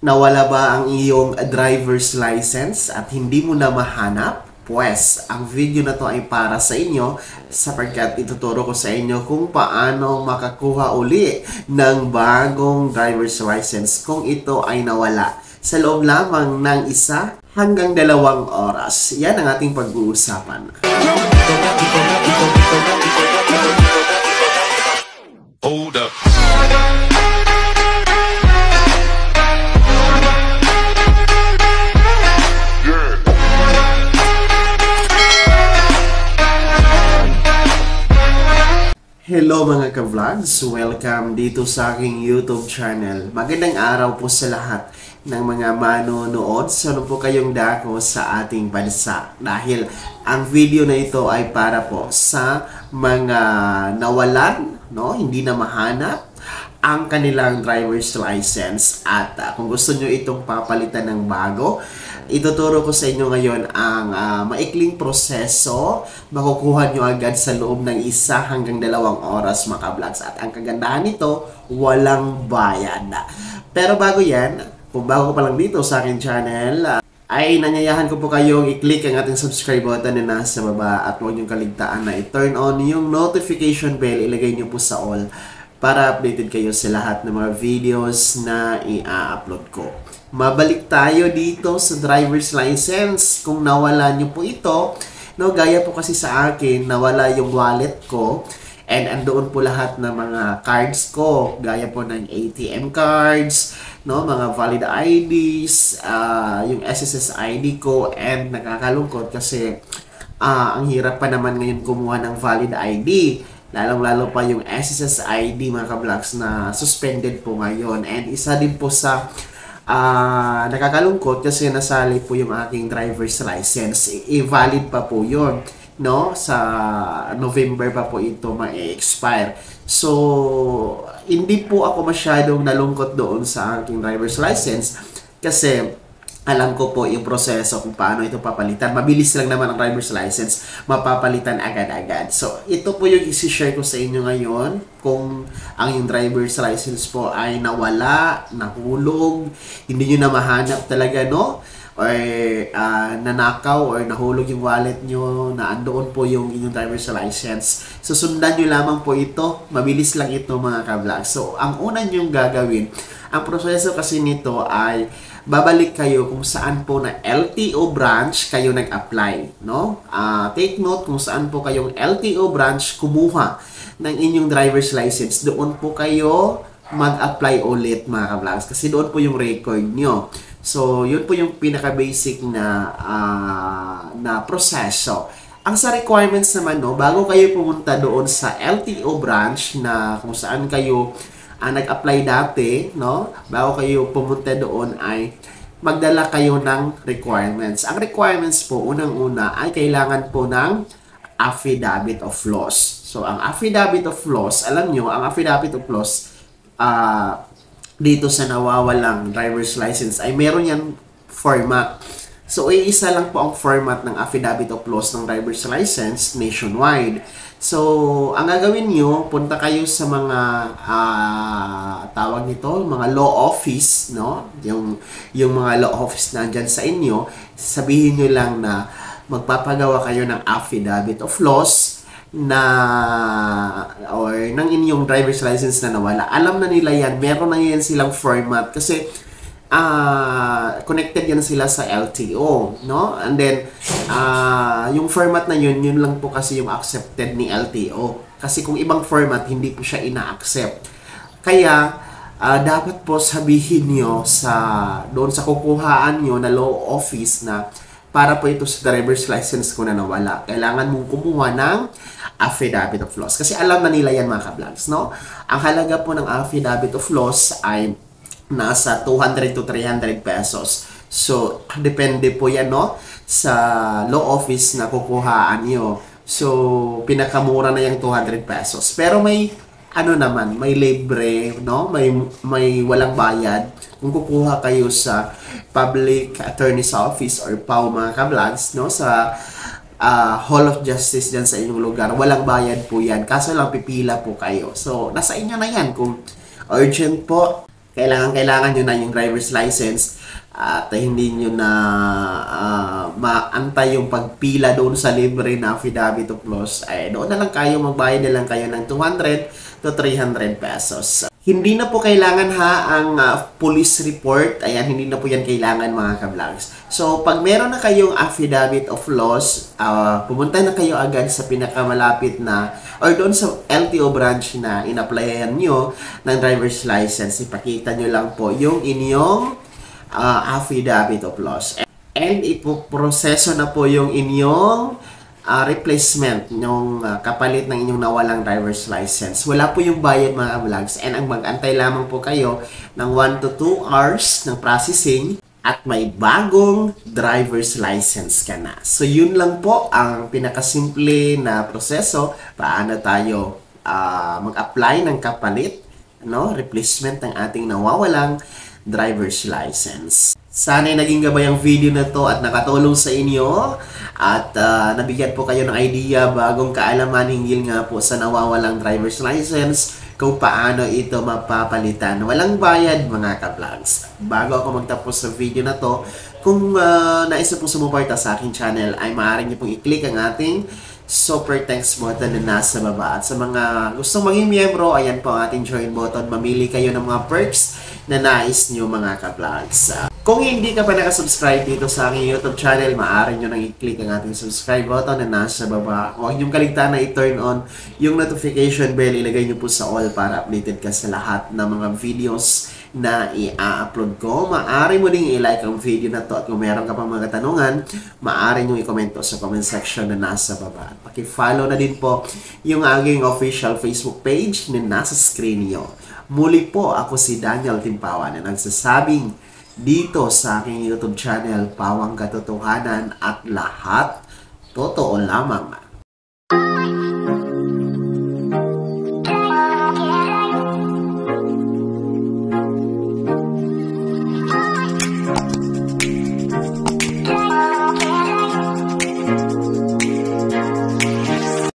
Nawala ba ang iyong driver's license at hindi mo na mahanap? Pues, ang video na to ay para sa inyo sapagkat ituturo ko sa inyo kung paano makakuha uli ng bagong driver's license kung ito ay nawala sa loob lamang ng 1 hanggang 2 oras. Yan ang ating pag-uusapan. Hold up. Hello mga ka-vlogs! Welcome dito sa aking YouTube channel. Magandang araw po sa lahat ng mga manonood. Saan po kayong dako sa ating bansa? Dahil ang video na ito ay para po sa mga nawalan, no? Hindi na mahanap ang kanilang driver's license. At kung gusto nyo itong papalitan ng bago, ituturo ko sa inyo ngayon ang maikling proseso. Makukuha nyo agad sa loob ng 1 hanggang 2 oras mga ka-vlogs. At ang kagandahan nito, walang bayad. Pero bago yan, kung bago pa lang dito sa aking channel, ay nanyayahan ko po kayong i-click ang ating subscribe button na nasa baba at huwag nyo kaligtaan na i-turn on yung notification bell, ilagay nyo po sa all para updated kayo sa lahat ng mga videos na i-upload ko. Mabalik tayo dito sa driver's license. Kung nawala nyo po ito, no, gaya po kasi sa akin, nawala yung wallet ko and andoon po lahat ng mga cards ko, gaya po ng ATM cards, no, mga valid IDs, yung SSS ID ko, and nakakalungkot kasi ang hirap pa naman ngayon kumuha ng valid ID. Lalong-lalo pa yung SSS ID mga ka-vlogs na suspended po ngayon. And isa din po sa nakakalungkot kasi nasali po yung aking driver's license. I-valid pa po yun, no? Sa November pa po ito ma-expire. So, hindi po ako masyadong nalungkot doon sa aking driver's license kasi alam ko po yung proseso kung paano ito papalitan. Mabilis lang naman ang driver's license, mapapalitan agad-agad. So, ito po yung isi-share ko sa inyo ngayon. Kung ang yung driver's license po ay nawala, nahulog, hindi nyo na mahanap talaga, no? Or nanakaw or nahulog yung wallet nyo, na andoon po yung inyong driver's license. So, sundan nyo lamang po ito. Mabilis lang ito mga ka-vlog. So, ang una nyong gagawin, ang proseso kasi nito ay babalik kayo kung saan po na LTO branch kayo nag-apply, no? Take note kung saan po kayong LTO branch kumuha ng inyong driver's license. Doon po kayo mag-apply ulit mga ka-vlogs kasi doon po yung record nyo. So, yun po yung pinaka-basic na proseso. Ang sa requirements naman, no, bago kayo pumunta doon sa LTO branch na kung saan kayo nag-apply dati, no? Bago kayo pumunta doon ay magdala kayo ng requirements. Ang requirements po, unang-una ay kailangan po ng affidavit of loss. So, ang affidavit of loss, alam nyo, ang affidavit of loss dito sa nawawalang driver's license ay meron yan format. So, isa lang po ang format ng affidavit of loss ng driver's license nationwide. So, ang gagawin nyo, punta kayo sa mga tawag nito, mga law office, no? Yung mga law office na andyan sa inyo, sabihin nyo lang na magpapagawa kayo ng affidavit of loss na or ng inyong driver's license na nawala. Alam na nila yan, meron na yan silang format kasi connected yan sila sa LTO, no? And then yung format na yun lang po kasi yung accepted ni LTO. Kasi kung ibang format, hindi po siya ina-accept. Kaya dapat po sabihin nyo doon sa kukuhaan nyo na law office na para po ito sa driver's license ko na nawala. Kailangan mong kumuha ng affidavit of loss. Kasi alam na nila yan mga ka-vlogs, no? Ang halaga po ng affidavit of loss ay nasa 200 to 300 pesos. So, depende po yan, no? Sa law office na kukuhaan nyo. So, pinakamura na yung 200 pesos. Pero may, naman, may libre, no? May walang bayad. Kung kukuha kayo sa Public Attorney's Office or PAO mga ka-vlogs, no? Sa Hall of Justice dyan sa inyong lugar, walang bayad po yan. Kaso lang pipila po kayo. So, nasa inyo na yan kung urgent po, kailangan nyo na yung driver's license at hindi nyo na maantay yung pagpila doon sa libre na affidavit of loss, ay doon na lang kayo, magbayad na lang kayo ng 200 to 300 pesos. Hindi na po kailangan ha ang police report. Ayan, hindi na po yan kailangan mga ka-vlogs. So, pag meron na kayong affidavit of loss, pumunta na kayo agad sa pinakamalapit na or doon sa LTO branch na in-applyan nyo ng driver's license. Ipakita nyo lang po yung inyong affidavit of loss. And ipoproseso na po yung inyong replacement ng kapalit ng inyong nawalang driver's license. Wala po yung bayad mga vlogs, and ang mag-antay lamang po kayo ng 1 to 2 hours ng processing at may bagong driver's license ka na. So yun lang po ang pinakasimple na proseso paano tayo mag-apply ng kapalit, replacement ng ating nawawalang driver's license. Sana'y naging gabay ang video na to at nakatulong sa inyo at nabigyan po kayo ng idea, bagong kaalaman hinggil nga po sa nawawalang driver's license, kung paano ito mapapalitan. Walang bayad mga ka-vlogs. Bago ako magtapos sa video na to, kung nais po sumuporta sa aking channel, ay maaari niyo pong i-click ang ating super thanks button na nasa baba. At sa mga gustong maging miyembro, ayan po ang ating join button. Mamili kayo ng mga perks na nais nyo mga ka-vlogs. Kung hindi ka pa nakasubscribe dito sa aking YouTube channel, maaari nyo nang i-click ang ating subscribe button na nasa baba. Huwag nyo kaligtaan na i-turn on yung notification bell. Ilagay nyo po sa all para updated ka sa lahat ng mga videos na i-upload ko. Maaari mo ding i-like ang video na to at kung meron ka pang mga katanungan, maaari nyo i-comment sa comment section na nasa baba. At paki-follow na din po yung aking official Facebook page na nasa screen nyo. Muli po, ako si Daniel Timpawan na nagsasabing dito sa aking YouTube channel, Pawang Katotohanan at lahat totoo lamang.